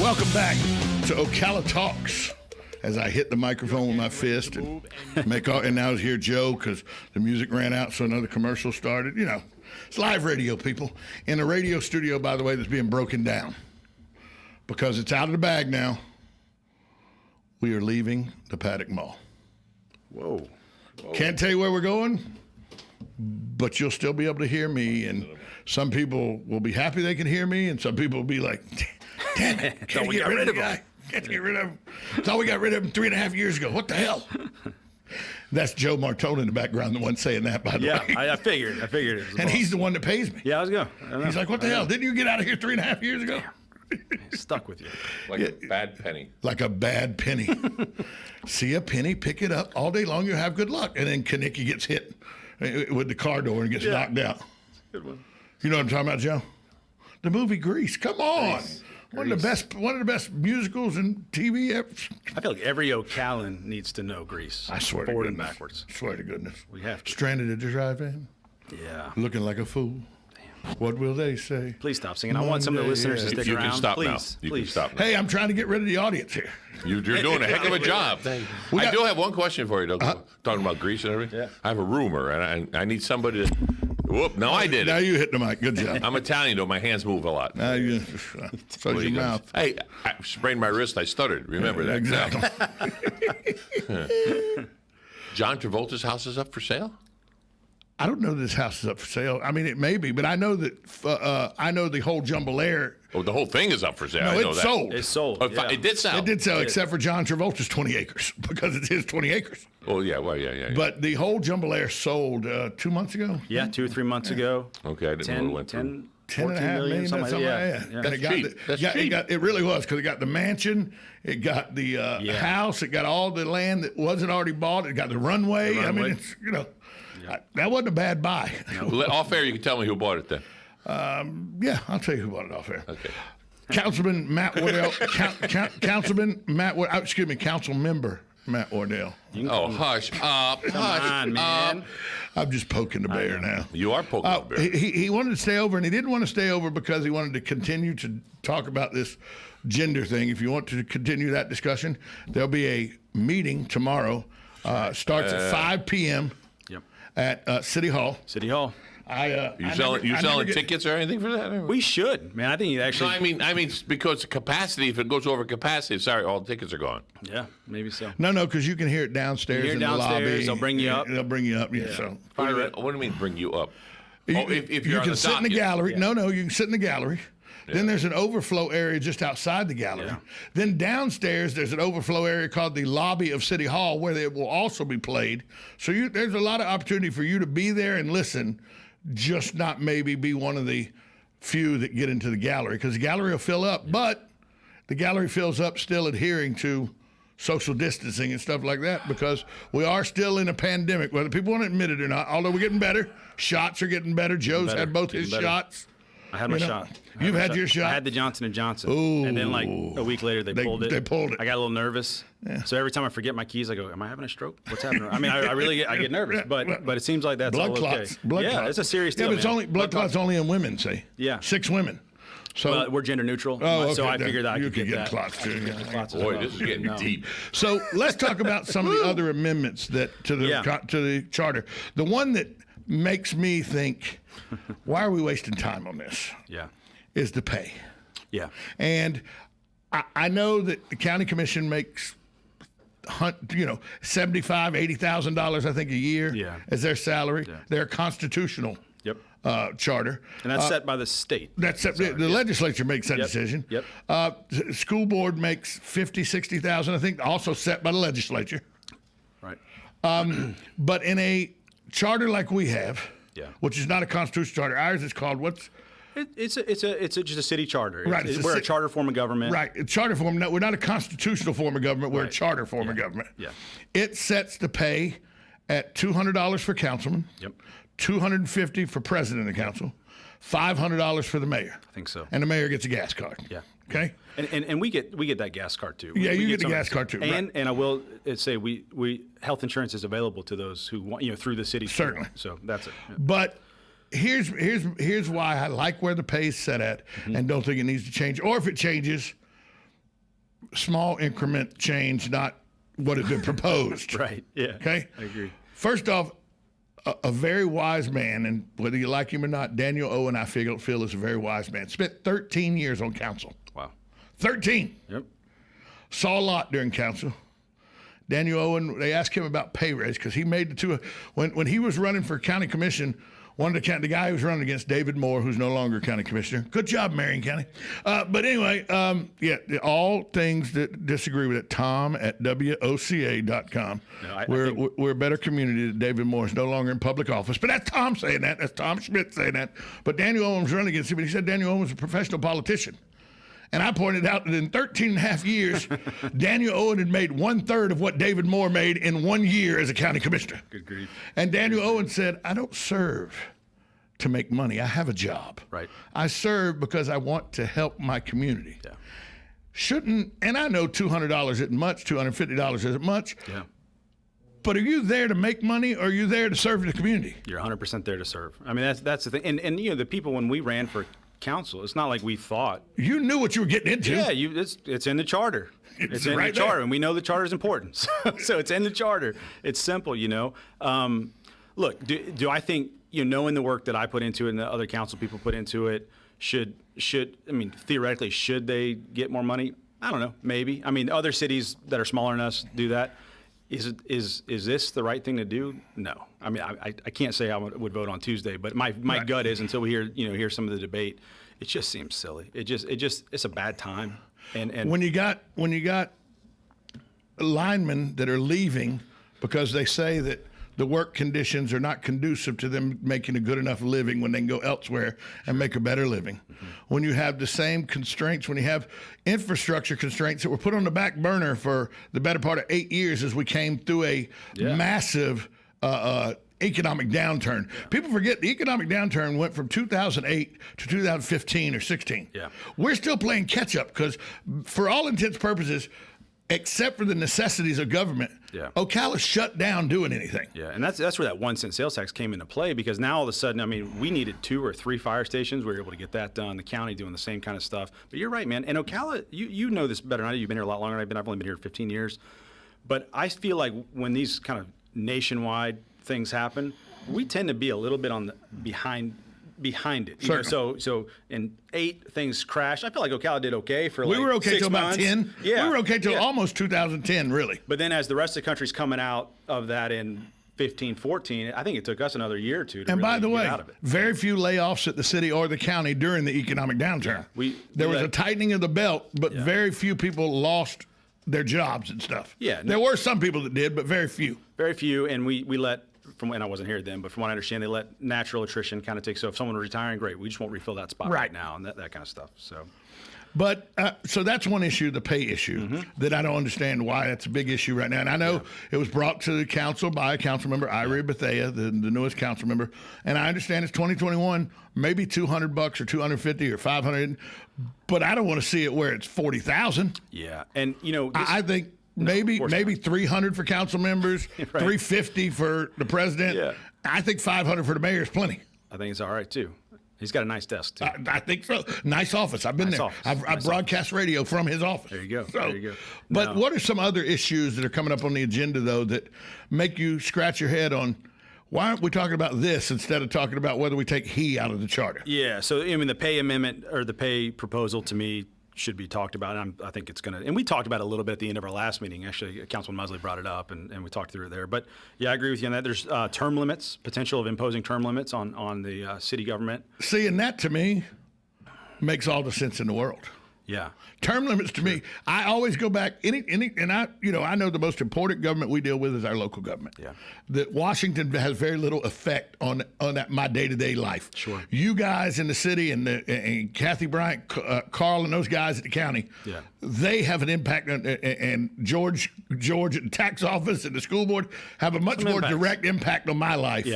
Welcome back to Ocala Talks. As I hit the microphone with my fist and and now here Joe because the music ran out, so another commercial started. You know, it's live radio, people. In a radio studio, by the way, that's being broken down because it's out of the bag now. We are leaving the Paddock Mall. Whoa. Can't tell you where we're going, but you'll still be able to hear me. And some people will be happy they can hear me, and some people will be like, damn it, can't we get rid of the guy? Can't get rid of him. Thought we got rid of him 3.5 years ago. What the hell? That's Joe Martone in the background, the one saying that, by the way. Yeah, I figured it. And he's the one that pays me. Yeah, I was going. He's like, what the hell? Didn't you get out of here 3.5 years ago? Stuck with you. Like a bad penny. Like a bad penny. See a penny, pick it up. All day long, you'll have good luck. And then Kanicki gets hit with the car door and gets knocked out. Good one. You know what I'm talking about, Joe? The movie Grease. Come on. Grease. One of the best musicals in TV ever. I feel like every Ocalan needs to know Grease. I swear to Forward goodness. and backwards. Swear to goodness. We have to. Stranded at the drive-in. Yeah. Looking like a fool. Damn. What will they say? Please stop singing. I want some of the listeners to stick You around. can stop please, now. You please. can stop now. Hey, I'm trying to get rid of the audience here. You're doing a heck of a job. I do have one question for you, though. Talking about Grease and everything. Yeah. I have a rumor, and I need somebody to. Whoop! No, I did Now it. you hit the mic. Good job. I'm Italian, though. My hands move a lot. Now you. So's your mouth. Hey, I sprained my wrist. I stuttered. Remember that. Exactly. John Travolta's house is up for sale? I don't know that this house is up for sale. I mean, it may be, but I know that I know the whole Jambalaya. Oh, the whole thing is up for sale. No, I know it's that. sold. It's sold. Oh, yeah. it did sell. It did sell, except for John Travolta's 20 acres because it's his 20 acres. Oh, yeah. Well, yeah. But the whole Jambalaya sold 2 months ago. Yeah, 2 or 3 months ago. Okay, I didn't know it went through. 10.5 million, something like that. Yeah. And it got cheap. That's cheap. It really was because it got the mansion, it got the house, it got all the land that wasn't already bought, it got the runway. I mean, it's that wasn't a bad buy. Well, off air, you can tell me who bought it then. Yeah, I'll tell you who bought it off air. Okay. Councilman Matt Wardell. Council member Matt Wardell. Oh, hush up. Come on, man. I'm just poking the bear now. You are poking the bear. He wanted to stay over, and he didn't want to stay over because he wanted to continue to talk about this gender thing. If you want to continue that discussion, there'll be a meeting tomorrow. Starts at 5 p.m. Yep. at City Hall. City Hall. You selling tickets or anything for that? We should, man. I think you actually. No, I mean, because capacity. If it goes over capacity, sorry, all the tickets are gone. Yeah, maybe so. No, because you can hear it downstairs in the lobby. They'll bring you up. They'll bring you up. Yeah. So. What do you mean bring you up? If you you're can on the sit in the docket. gallery. No, you can sit in the gallery. Yeah. Then there's an overflow area just outside the gallery. Yeah. Then downstairs there's an overflow area called the lobby of City Hall where they will also be played. So there's a lot of opportunity for you to be there and listen, just not maybe be one of the few that get into the gallery because the gallery will fill up, but the gallery fills up still adhering to social distancing and stuff like that because we are still in a pandemic, whether people want to admit it or not, although we're getting better. Shots are getting better. Joe's had both his shots. I had my shot. You've had your shot? I had the Johnson & Johnson. Ooh. And then like a week later they pulled it. They pulled it. I got a little nervous. Yeah. So every time I forget my keys, I go, am I having a stroke? What's happening? I mean, I really get nervous, but it seems like that's blood all clots. okay. Blood yeah, clots. it's a serious deal. Yeah, but it's blood clots only in women, see? Yeah. 6 women. So well, we're gender neutral. Oh, okay. So I figured I could get that. clots too. Boy, this is getting deep. So let's talk about some of the other amendments that to the charter. The one that makes me think, why are we wasting time on this? Yeah. Is the pay. Yeah. And I know that the county commission makes $75,000, $80,000 I think a year as their salary. Yeah. They're constitutional charter. And that's set by the state. That's set, the legislature makes that decision. Yep. School board makes $50,000, $60,000 I think, also set by the legislature. Right. But in a charter like we have, which is not a constitutional charter, ours is called what's It's just a city charter. Right. We're a charter form of government. Right. A charter form. No, we're not a constitutional form of government. We're a charter form of government. Yeah. It sets the pay at $200 for councilman. Yep. $250 for president of the council. $500 for the mayor. I think so. And the mayor gets a gas card. Yeah. Okay. And we get that gas card too. Yeah, you get the some gas card too. And I will say we health insurance is available to those who want through the city. Certainly. So that's it. Yeah. But here's why I like where the pay is set at and don't think it needs to change. Or if it changes, small increment change, not what had been proposed. Right. Yeah. Okay. I agree. First off, a very wise man, and whether you like him or not, Daniel Owen, I feel is a very wise man. Spent 13 years on council. Wow. 13. Yep. Saw a lot during council. Daniel Owen, they asked him about pay raise because he made the two. When he was running for county commission, the guy who was running against David Moore, who's no longer county commissioner. Good job, Marion County. But anyway, all things that disagree with it, Tom at WOCA.com. No, we're a better community that David Moore is no longer in public office. But that's Tom saying that. That's Tom Schmidt saying that. But Daniel Owen was running against him, and he said Daniel Owen was a professional politician. And I pointed out that in 13 and a half years, Daniel Owen had made 1/3 of what David Moore made in 1 year as a county commissioner. Good grief. And Daniel Owen said, I don't serve to make money. I have a job. Right. I serve because I want to help my community. Yeah. Shouldn't, and I know $200 isn't much, $250 isn't much. Yeah. But are you there to make money, or are you there to serve the community? You're 100% there to serve. I mean, that's the thing. And the people, when we ran for council, it's not like we thought. You knew what you were getting into. Yeah, it's in the charter. It's in right the charter, there. and we know the charter is important. So it's in the charter. It's simple, Look, do I think, knowing the work that I put into it and the other council people put into it, theoretically, should they get more money? I don't know, maybe. I mean, other cities that are smaller than us do that. Is this the right thing to do? No. I mean, I can't say I would vote on Tuesday, but my Right. gut is, until we hear some of the debate, it just seems silly. It's a bad time. And when you got linemen that are leaving because they say that the work conditions are not conducive to them making a good enough living when they can go elsewhere and make a better living. Mm-hmm. When you have the same constraints, when you have infrastructure constraints that were put on the back burner for the better part of 8 years as we came through a massive economic downturn. Yeah. People forget the economic downturn went from 2008 to 2015 or 16. Yeah. We're still playing catch up because, for all intents and purposes, except for the necessities of government, Ocala shut down doing anything. Yeah, and that's where that 1 cent sales tax came into play, because now all of a sudden, we needed 2 or 3 fire stations. We were able to get that done. The county doing the same kind of stuff. But you're right, man. And Ocala, you know this better than I do. You've been here a lot longer than I've been. I've only been here 15 years. But I feel like when these kind of nationwide things happen, we tend to be a little bit on the behind it. So in 8 things crashed. I feel like Ocala did okay for we were okay 6 till months. about 10. Yeah. We were okay till almost 2010, really. But then as the rest of the country's coming out of that in 15, 14, I think it took us another year or two to by the way, get out of it. Very few layoffs at the city or the county during the economic downturn. There was a tightening of the belt, but very few people lost their jobs and stuff. Yeah. There were some people that did, but very few. Very few, and we let, and I wasn't here then, but from what I understand, they let natural attrition kind of take. So if someone was retiring, great, we just won't refill that spot right now, and that kind of stuff. But so that's one issue, the pay issue, that I don't understand why that's a big issue right now. And I know it was brought to the council by a council member, Irie Bethea, the newest council member. And I understand it's 2021, maybe $200 or $250 or $500, but I don't want to see it where it's $40,000. Yeah, and I think. Maybe $300 for council members, right. $350 for the president. Yeah. I think $500 for the mayor is plenty. I think it's all right too. He's got a nice desk too. I think so. Nice office. I've been there. I've broadcast radio from his office. There you go. There you go. But what are some other issues that are coming up on the agenda though that make you scratch your head on? Why aren't we talking about this instead of talking about whether we take he out of the charter? Yeah. So the pay amendment or the pay proposal to me should be talked about. I think it's going to, and we talked about it a little bit at the end of our last meeting. Actually, Councilman Musley brought it up, and we talked through it there. But yeah, I agree with you on that. There's term limits, potential of imposing term limits on the city government. See, and that to me makes all the sense in the world. Yeah. Term limits to me, I always go back and I know the most important government we deal with is our local government. Yeah. That Washington has very little effect on my day-to-day life. Sure. You guys in the city and Kathy Bryant, Carl and those guys at the county, they have an impact on, and George at the tax office and the school board have a much more direct impact on my life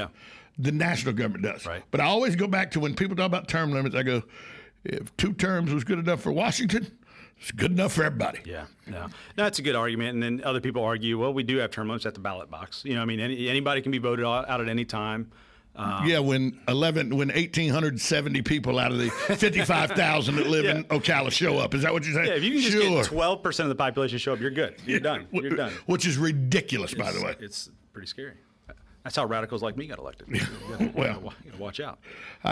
than national government does. Right. But I always go back to when people talk about term limits, I go, if 2 terms was good enough for Washington, it's good enough for everybody. Yeah, no, that's a good argument. And then other people argue, well, we do have term limits at the ballot box. Anybody can be voted out at any time. when 1,870 people out of the 55,000 that live in Ocala show up. Is that what you're saying? Yeah, if you can just get 12% of the population show up, you're good. You're done. You're done. Which is ridiculous, by the way. It's pretty scary. That's how radicals like me got elected. You gotta watch out.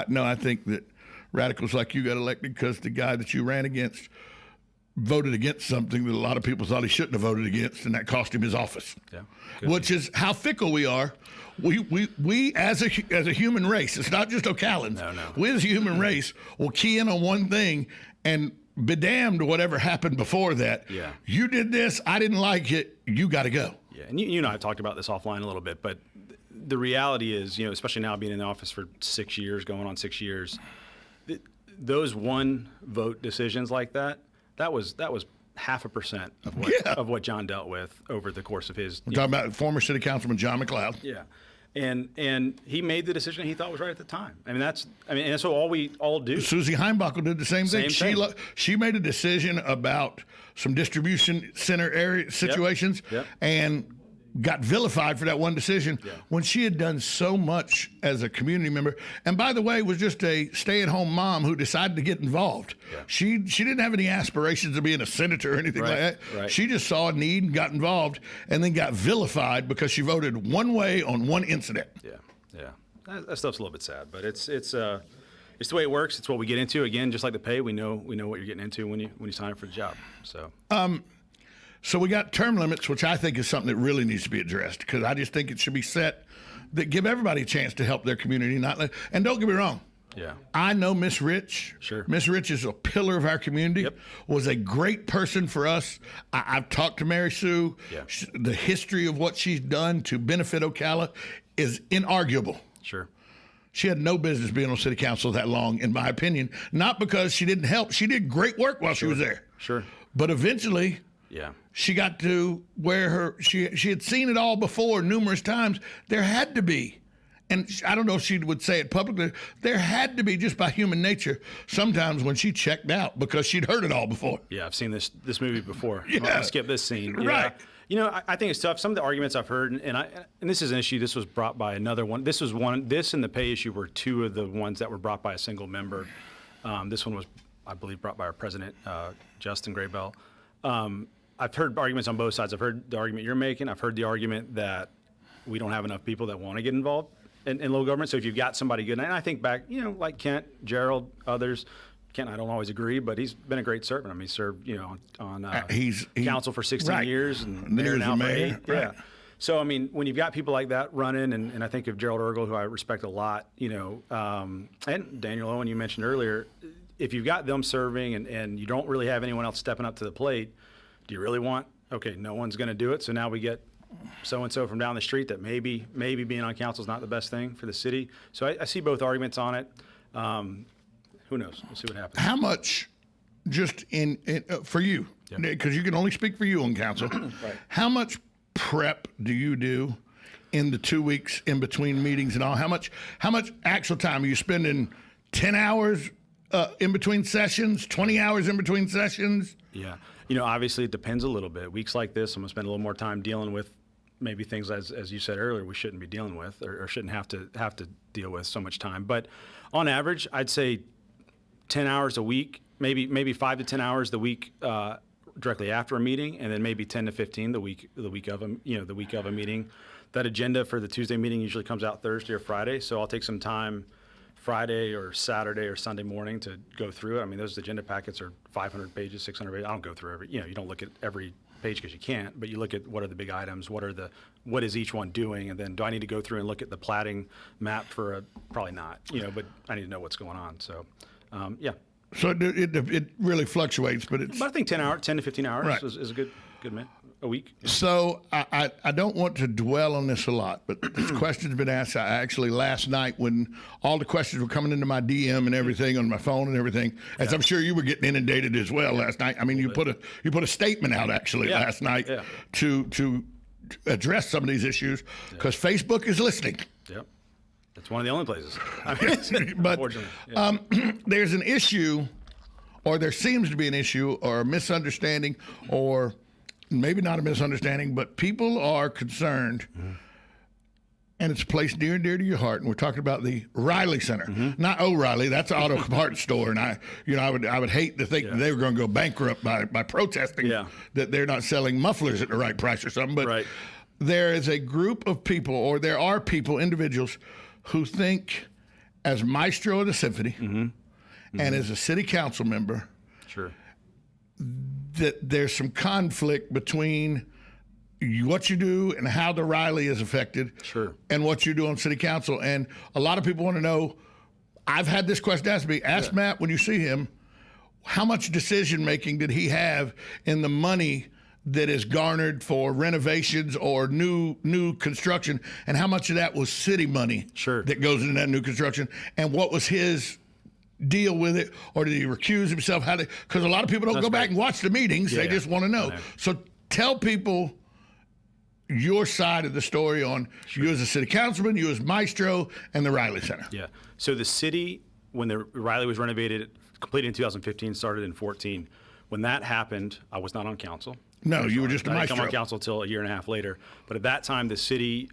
No, I think that radicals like you got elected because the guy that you ran against voted against something that a lot of people thought he shouldn't have voted against, and that cost him his office. Yeah, which is how fickle we are. We as a human race, it's not just Ocalans. No. We as a human race will key in on one thing and be damned to whatever happened before that. Yeah. You did this, I didn't like it, you got to go. Yeah, and you know I talked about this offline a little bit, but the reality is, especially now being in the office for 6 years, going on 6 years, those one vote decisions like that was 0.5% of what John dealt with over the course of his. We're talking about former city councilman John McLeod. Yeah, and he made the decision he thought was right at the time. And that's what we all do. Susie Heimbuchel did the same thing. Thing. She made a decision about some distribution center area situations and got vilified for that one decision when she had done so much as a community member. And by the way, was just a stay-at-home mom who decided to get involved. Yeah. She didn't have any aspirations of being a senator or anything like that. Right. She just saw a need and got involved, and then got vilified because she voted one way on one incident. Yeah. That stuff's a little bit sad, but it's the way it works. It's what we get into. Again, just like the pay, we know what you're getting into when you sign up for the job. So we got term limits, which I think is something that really needs to be addressed, because I just think it should be set that give everybody a chance to help their community. And don't get me wrong. Yeah. I know Miss Rich. Sure. Miss Rich is a pillar of our community. Yep. Was a great person for us. I've talked to Mary Sue. Yeah. The history of what she's done to benefit Ocala is inarguable. Sure. She had no business being on city council that long, in my opinion. Not because she didn't help. She did great work while she was there. Sure. But eventually, she got to where she had seen it all before numerous times. There had to be, and I don't know if she would say it publicly, there had to be, just by human nature, sometimes when she checked out because she'd heard it all before. Yeah, I've seen this movie before. Yeah. I'll skip this scene. Right. I think it's tough. Some of the arguments I've heard, and this is an issue. This was brought by another one. This and the pay issue were two of the ones that were brought by a single member. This one was, I believe, brought by our president, Justin Graybell. I've heard arguments on both sides. I've heard the argument you're making. I've heard the argument that we don't have enough people that want to get involved in local government. So if you've got somebody good, and I think back, like Kent, Gerald, others. Kent, I don't always agree, but he's been a great servant. I mean, he served, on council for 16 years and mayor now for 8. Right. Yeah. So, I mean, when you've got people like that running, and I think of Gerald Ergel, who I respect a lot, and Daniel Owen, you mentioned earlier, if you've got them serving and you don't really have anyone else stepping up to the plate, do you really want, okay, no one's going to do it, so now we get so-and-so from down the street that maybe being on council is not the best thing for the city. So I see both arguments on it. Who knows? We'll see what happens. How much, just for you, because you can only speak for you on council, Right. How much prep do you do in the 2 weeks in between meetings and all? How much actual time are you spending? 10 hours in between sessions, 20 hours in between sessions? Yeah. Obviously it depends a little bit. Weeks like this, I'm going to spend a little more time dealing with maybe things, as you said earlier, we shouldn't be dealing with or shouldn't have to deal with so much time. But on average, I'd say 10 hours a week, maybe 5 to 10 hours the week directly after a meeting, and then maybe 10 to 15 the week of a meeting. That agenda for the Tuesday meeting usually comes out Thursday or Friday, so I'll take some time Friday or Saturday or Sunday morning to go through it. I mean, those agenda packets are 500 pages, 600 pages. I don't go through every, you don't look at every page because you can't, but you look at what are the big items, what is each one doing, and then do I need to go through and look at the platting map probably not, but I need to know what's going on. So, yeah. So it really fluctuates, but I think 10 to 15 hours right. is a good a week. Yeah. So I don't want to dwell on this a lot, but this question's been asked. I actually last night, when all the questions were coming into my DM and everything on my phone and everything, as I'm sure you were getting inundated as well last night. I mean, you put a statement out actually last night to address some of these issues because Facebook is listening. Yep. It's one of the only places. But there's an issue, or there seems to be an issue, or a misunderstanding, or maybe not a misunderstanding, but people are concerned, and it's a place near and dear to your heart. And we're talking about the Riley Center, not O'Reilly. That's an auto parts store, and I would hate to think that they were going to go bankrupt by protesting that they're not selling mufflers at the right price or something. But there is a group of people, or there are people, individuals, who think, as maestro of the symphony and as a city council member, that there's some conflict between what you do and how the Riley is affected and what you do on city council. And a lot of people want to know, I've had this question asked me, ask Matt when you see him, how much decision making did he have in the money that is garnered for renovations or new construction, and how much of that was city money that goes into that new construction, and what was his deal with it, or did he recuse himself? Because a lot of people don't go back and watch the meetings. They just want to know. So tell people your side of the story on you as a city councilman, you as maestro, and the Riley Center. Yeah. So the city, when the Riley was renovated, completed in 2015, started in 14. When that happened, I was not on council. No, you were just a maestro. I didn't come on council until a year and a half later. But at that time, the city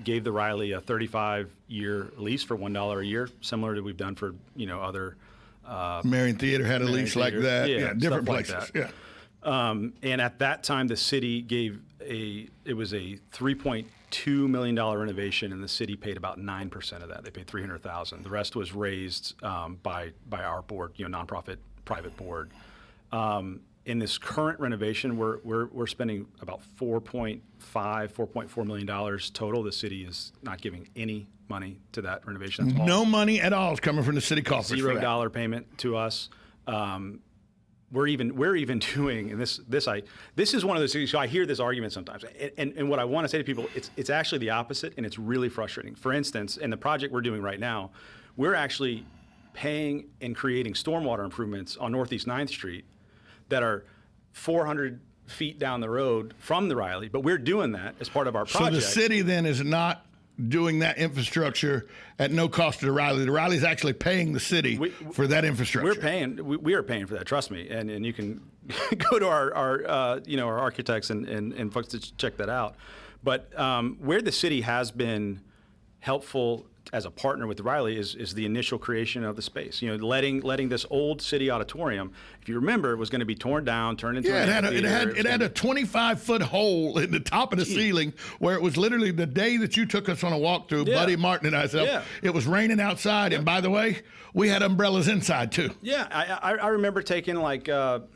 gave the Riley a 35-year lease for $1 a year, similar to we've done for other. Million Theater had a lease like that. Yeah, different places. Like and at that time, the city gave it was a $3.2 million renovation, and the city paid about 9% of that. They paid $300,000. The rest was raised by our board, nonprofit private board. In this current renovation, we're spending about $4.4 million total. The city is not giving any money to that renovation. That's no money at all is coming from the city coffers. $0 payment to us. We're even doing, and this is one of those things. So I hear this argument sometimes, and what I want to say to people, it's actually the opposite, and it's really frustrating. For instance, in the project we're doing right now, we're actually paying and creating stormwater improvements on Northeast 9th Street that are 400 feet down the road from the Riley, but we're doing that as part of our project. So the city then is not doing that infrastructure at no cost to the Riley. The Riley's actually paying the city for that infrastructure. We are paying for that. Trust me, and you can go to our architects and folks to check that out. But where the city has been helpful as a partner with the Riley is the initial creation of the space. Letting this old city auditorium, if you remember, was going to be torn down, turned into it had a 25-foot hole in the top of the ceiling where it was literally the day that you took us on a walkthrough, Buddy Martin and I. It was raining outside, and by the way, we had umbrellas inside too. Yeah, I remember taking I don't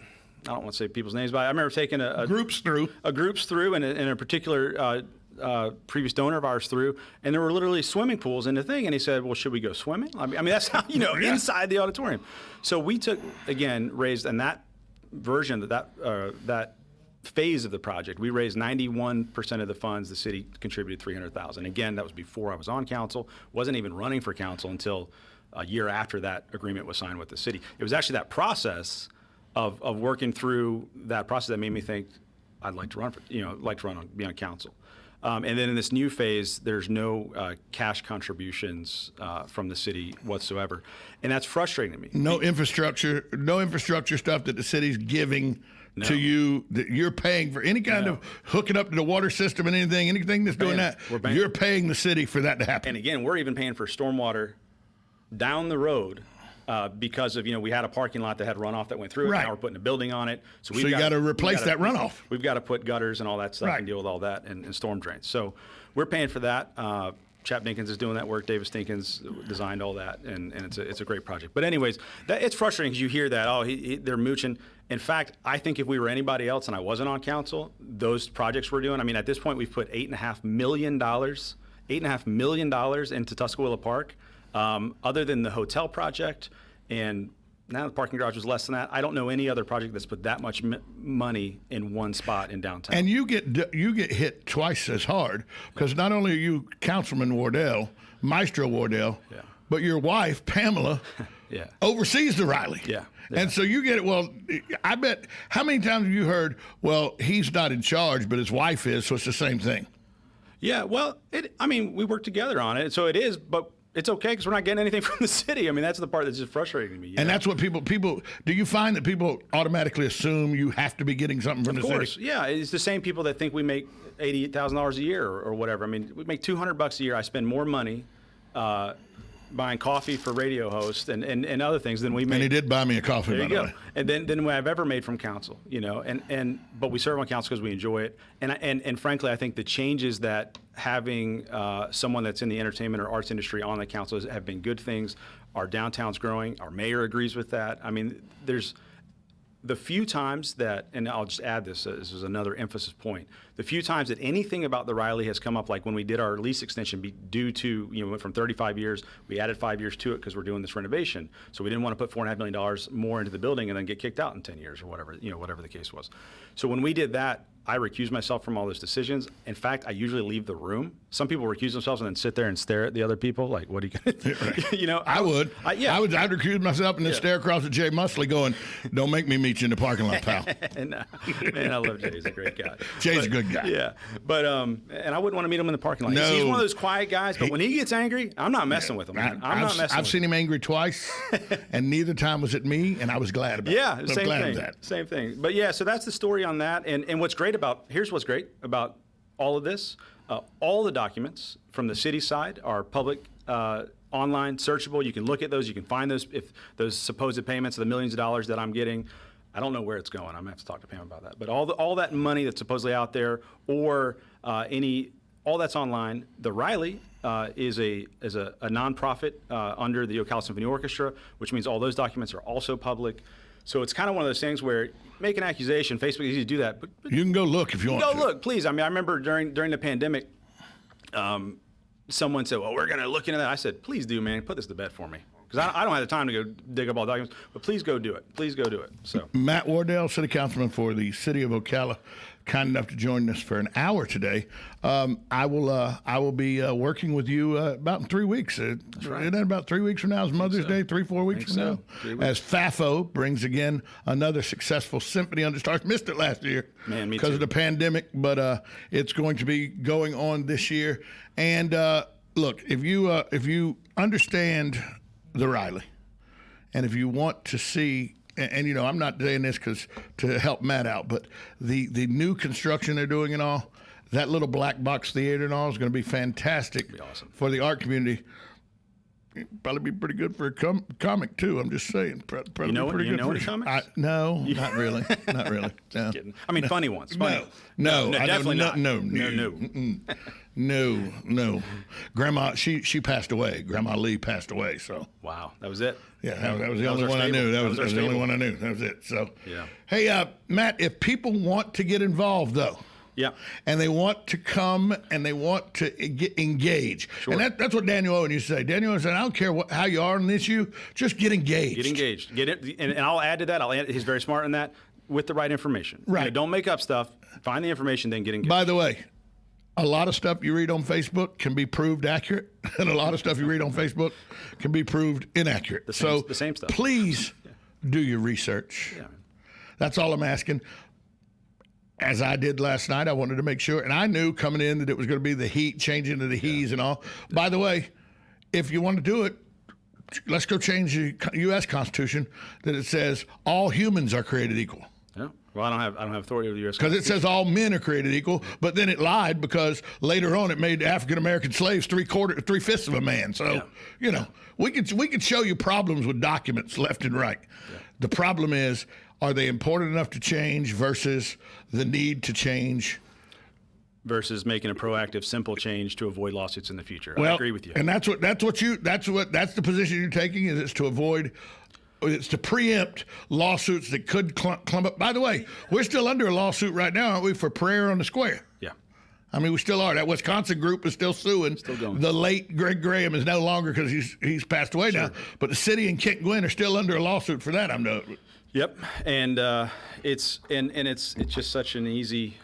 want to say people's names, but I remember taking a groups through, and a particular. Previous donor of ours through, and there were literally swimming pools in the thing, and he said, well, should we go swimming? I mean that's how, inside the auditorium. So we raised, and that version, that phase of the project, we raised 91% of the funds. The city contributed $300,000. Again, that was before I was on council, wasn't even running for council until a year after that agreement was signed with the city. It was actually that process of working through that process that made me think I'd like to run be on council. And then in this new phase, there's no cash contributions from the city whatsoever, and that's frustrating to me. No infrastructure stuff that the city's giving to you, that you're paying for any kind of hooking up to the water system and anything that's doing that. You're paying the city for that to happen. And again, we're even paying for stormwater down the road. Because of, we had a parking lot that had runoff that went through it. Now we're putting a building on it. So you got to replace that runoff. We've got to put gutters and all that stuff and deal with all that and storm drains. So we're paying for that. Chap Dinkins is doing that work. Davis Dinkins designed all that, and it's a great project. But anyways, it's frustrating because you hear that, they're mooching. In fact, I think if we were anybody else and I wasn't on council, those projects we're doing, at this point we've put $8.5 million into Tuscaloosa Park. Other than the hotel project, and now the parking garage was less than that. I don't know any other project that's put that much money in one spot in downtown. And you get hit twice as hard because not only are you Councilman Wardell, Maestro Wardell, but your wife Pamela oversees the Riley. Yeah. And so you get it. Well, I bet how many times have you heard? Well, he's not in charge, but his wife is, so it's the same thing. Yeah. Well, we work together on it, so it is, but. it's okay because we're not getting anything from the city. I mean, that's the part that's just frustrating to me. And that's what people, do you find that people automatically assume you have to be getting something from the city? Of course, yeah. It's the same people that think we make $88,000 a year or whatever. I mean, we make $200 a year. I spend more money buying coffee for radio hosts and other things than we make. And he did buy me a coffee, There by you the go. way. And then I've ever made from council, you know, but we serve on council because we enjoy it. And frankly, I think the changes that having someone that's in the entertainment or arts industry on the council have been good things. Our downtown's growing. Our mayor agrees with that. I mean, there's the few times that, and I'll just add this is another emphasis point, the few times that anything about the Riley has come up, like when we did our lease extension due to, you know, went from 35 years, we added 5 years to it because we're doing this renovation. So we didn't want to put $4.5 million more into the building and then get kicked out in 10 years or whatever, you know, whatever the case was. So when we did that, I recuse myself from all those decisions. In fact, I usually leave the room. Some people recuse themselves and then sit there and stare at the other people like, what are you going to do? Right. You know, I would. I'd recuse myself and then stare across at Jay Musley going, don't make me meet you in the parking lot, pal. And, man, I love Jay. He's a great guy. Jay's a good guy. Yeah. But, and I wouldn't want to meet him in the parking lot. No. He's one of those quiet guys, but when he gets angry, I'm not messing with him. Man. I've seen him angry twice, and neither time was it me, and I was glad about it. Yeah, same glad thing. of that. Same thing. But yeah, so that's the story on that. And what's great here's what's great about all of this. All the documents from the city side are public, online, searchable. You can look at those. You can find those, if those supposed payments of the millions of dollars that I'm getting. I don't know where it's going. I'm gonna have to talk to Pam about that. But all that money that's supposedly out there, or all that's online. The Riley is a nonprofit under the Ocala Symphony Orchestra, which means all those documents are also public. So it's kind of one of those things where make an accusation. Facebook is easy to do that, but You can go look if you want go to. look, please. I mean, I remember during the pandemic, someone said, "Well, we're going to look into that." I said, "Please do, man. Put this to bed for me." Because I don't have the time to go dig up all the documents, but please go do it. Please go do it. So Matt Wardell, City Councilman for the City of Ocala, kind enough to join us for an hour today. I will be working with you about in 3 weeks. That's right. Isn't that about 3 weeks from now? Is Mother's Day 3-4 weeks from now? 3 weeks. As FAFO brings again another successful Symphony Under Stars. Missed it last year Man, me because too. of the pandemic, but it's going to be going on this year. And look, if you understand the Riley, and if you want to see, and you know, I'm not saying this to help Matt out, but the new construction they're doing and all, that little black box theater and all is going to be fantastic. Be awesome. For the art community. Probably be pretty good for a comic too. I'm just saying. Probably You know be pretty good any for comics? No, not really. Not really. No. kidding. I mean, funny ones. Funny ones. No, I definitely don't, not. No. Grandma, she passed away. Grandma Lee passed away. So Wow, that was it. yeah, that was the That was only our one I stable. knew. That was our the only stable. one I knew. That was it. So Yeah. Hey, Matt, if people want to get involved though, Yeah. and they want to come and they want to get engaged. Sure. And that's what Daniel Owen used to say. Daniel Owen said, I don't care how you are on the issue, just get engaged. Get engaged. Get it, and I'll add to that. He's very smart in that with the right information. Right. You know, don't make up stuff. Find the information, then get engaged. By the way, a lot of stuff you read on Facebook can be proved accurate, and a lot of stuff you read on Facebook can be proved inaccurate. The same stuff. Please do your research. Yeah. That's all I'm asking. As I did last night, I wanted to make sure, and I knew coming in that it was going to be the heat, changing to the he's and all. By the way, if you want to do it, let's go change the U.S. Constitution that it says all humans are created equal. Yeah. Well, I don't have authority over the U.S. Because it says all men are created equal, but then it lied because later on it made African American slaves 3/5 of a man. So you know we could show you problems with documents left and right. Yeah. The problem is, are they important enough to change versus the need to change? Versus making a proactive, simple change to avoid lawsuits in the future. Well, I agree with you. And that's the position you're taking is it's to preempt lawsuits that could clump up. By the way, we're still under a lawsuit right now, aren't we, for prayer on the square? Yeah. I mean, we still are. That Wisconsin group is still suing. Still going. The late Greg Graham is no longer because he's passed away now. But the city and Kent Gwynn are still under a lawsuit for that. Yep, and it's just such an easy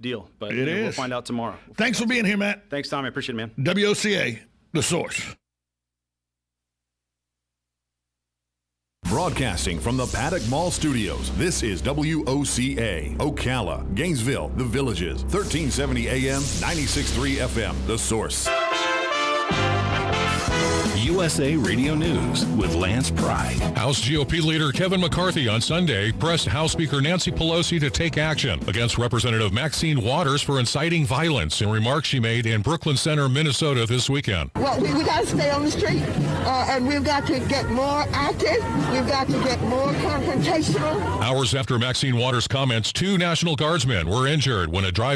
deal. But It is. We'll find out tomorrow. Thanks for being here, Matt. Thanks, Tommy. I appreciate it, man. WOCA, The Source. Broadcasting from the Paddock Mall Studios, this is WOCA, Ocala, Gainesville, The Villages, 1370 AM, 96.3 FM, The Source. USA Radio News with Lance Pride. House GOP leader Kevin McCarthy on Sunday pressed House Speaker Nancy Pelosi to take action against Representative Maxine Waters for inciting violence in remarks she made in Brooklyn Center, Minnesota this weekend. Well, we got to stay on the street, and we've got to get more active. We've got to get more confrontational. Hours after Maxine Waters' comments, 2 National Guardsmen were injured when a drive-by